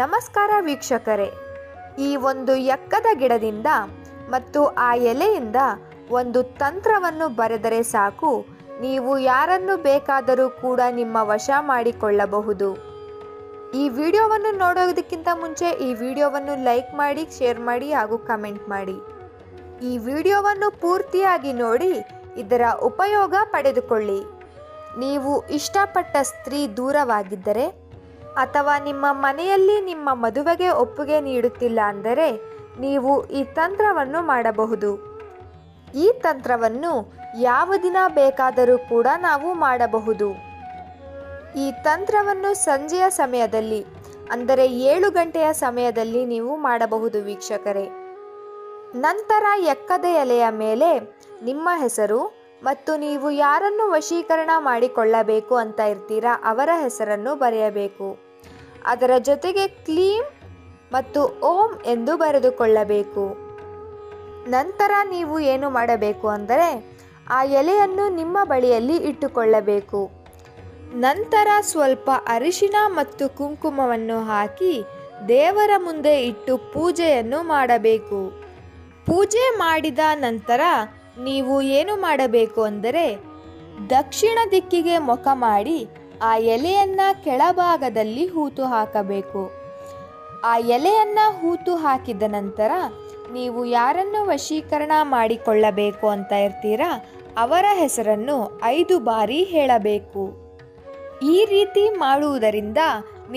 ನಮಸ್ಕಾರ ವೀಕ್ಷಕರೇ, ಈ ಒಂದು ಎಕ್ಕದ ಗಿಡದಿಂದ ಮತ್ತು ಆ ಎಲೆಯಿಂದ ಒಂದು ತಂತ್ರವನ್ನು ಬರೆದರೆ ಸಾಕು, ನೀವು ಯಾರನ್ನು ಬೇಕಾದರೂ ಕೂಡ ನಿಮ್ಮ ವಶ ಮಾಡಿಕೊಳ್ಳಬಹುದು. ಈ ವಿಡಿಯೋವನ್ನು ನೋಡೋದಕ್ಕಿಂತ ಮುಂಚೆ ಈ ವಿಡಿಯೋವನ್ನು ಲೈಕ್ ಮಾಡಿ, ಶೇರ್ ಮಾಡಿ ಹಾಗೂ ಕಮೆಂಟ್ ಮಾಡಿ. ಈ ವಿಡಿಯೋವನ್ನು ಪೂರ್ತಿಯಾಗಿ ನೋಡಿ ಇದರ ಉಪಯೋಗ ಪಡೆದುಕೊಳ್ಳಿ. ನೀವು ಇಷ್ಟಪಟ್ಟ ಸ್ತ್ರೀ ದೂರವಾಗಿದ್ದರೆ ಅಥವಾ ನಿಮ್ಮ ಮನೆಯಲ್ಲಿ ನಿಮ್ಮ ಮದುವೆಗೆ ಒಪ್ಪಿಗೆ ನೀಡುತ್ತಿಲ್ಲ ಅಂದರೆ ನೀವು ಈ ತಂತ್ರವನ್ನು ಮಾಡಬಹುದು. ಈ ತಂತ್ರವನ್ನು ಯಾವ ದಿನ ಬೇಕಾದರೂ ಕೂಡ ನಾವು ಮಾಡಬಹುದು. ಈ ತಂತ್ರವನ್ನು ಸಂಜೆಯ ಸಮಯದಲ್ಲಿ ಅಂದರೆ 7 ಗಂಟೆಯ ಸಮಯದಲ್ಲಿ ನೀವು ಮಾಡಬಹುದು ವೀಕ್ಷಕರೇ. ನಂತರ ಎಕ್ಕದ ಎಲೆಯ ಮೇಲೆ ನಿಮ್ಮ ಹೆಸರು ಮತ್ತು ನೀವು ಯಾರನ್ನು ವಶೀಕರಣ ಮಾಡಿಕೊಳ್ಳಬೇಕು ಅಂತ ಇರ್ತೀರಾ ಅವರ ಹೆಸರನ್ನು ಬರೆಯಬೇಕು. ಅದರ ಜೊತೆಗೆ ಕ್ಲೀಂ ಮತ್ತು ಓಂ ಎಂದು ಬರೆದುಕೊಳ್ಳಬೇಕು. ನಂತರ ನೀವು ಏನು ಮಾಡಬೇಕು ಅಂದರೆ ಆ ಎಲೆಯನ್ನು ನಿಮ್ಮ ಬಳಿಯಲ್ಲಿ ಇಟ್ಟುಕೊಳ್ಳಬೇಕು. ನಂತರ ಸ್ವಲ್ಪ ಅರಿಶಿನ ಮತ್ತು ಕುಂಕುಮವನ್ನು ಹಾಕಿ ದೇವರ ಮುಂದೆ ಇಟ್ಟು ಪೂಜೆಯನ್ನು ಮಾಡಬೇಕು. ಪೂಜೆ ಮಾಡಿದ ನಂತರ ನೀವು ಏನು ಮಾಡಬೇಕು ಅಂದರೆ ದಕ್ಷಿಣ ದಿಕ್ಕಿಗೆ ಮುಖ ಮಾಡಿ ಆ ಎಲೆಯನ್ನು ಕೆಳಭಾಗದಲ್ಲಿ ಹೂತು ಹಾಕಬೇಕು. ಆ ಎಲೆಯನ್ನು ಹೂತು ಹಾಕಿದ ನಂತರ ನೀವು ಯಾರನ್ನು ವಶೀಕರಣ ಮಾಡಿಕೊಳ್ಳಬೇಕು ಅಂತ ಇರ್ತೀರಾ ಅವರ ಹೆಸರನ್ನು 5 ಬಾರಿ ಹೇಳಬೇಕು. ಈ ರೀತಿ ಮಾಡುವುದರಿಂದ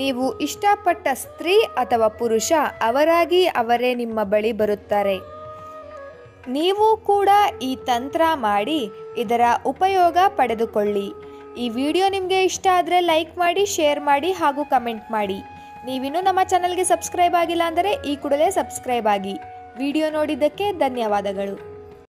ನೀವು ಇಷ್ಟಪಟ್ಟ ಸ್ತ್ರೀ ಅಥವಾ ಪುರುಷ ಅವರಾಗಿ ಅವರೇ ನಿಮ್ಮ ಬಳಿ ಬರುತ್ತಾರೆ. ನೀವು ಕೂಡ ಈ ತಂತ್ರ ಮಾಡಿ ಇದರ ಉಪಯೋಗ ಪಡೆದುಕೊಳ್ಳಿ. ಈ ವಿಡಿಯೋ ನಿಮಗೆ ಇಷ್ಟ ಆದರೆ ಲೈಕ್ ಮಾಡಿ, ಶೇರ್ ಮಾಡಿ ಹಾಗೂ ಕಮೆಂಟ್ ಮಾಡಿ. ನೀವಿನ್ನೂ ನಮ್ಮ ಚಾನಲ್ಗೆ ಸಬ್ಸ್ಕ್ರೈಬ್ ಆಗಿಲ್ಲ ಅಂದರೆ ಈ ಕೂಡಲೇ ಸಬ್ಸ್ಕ್ರೈಬ್ ಆಗಿ. ವಿಡಿಯೋ ನೋಡಿದ್ದಕ್ಕೆ ಧನ್ಯವಾದಗಳು.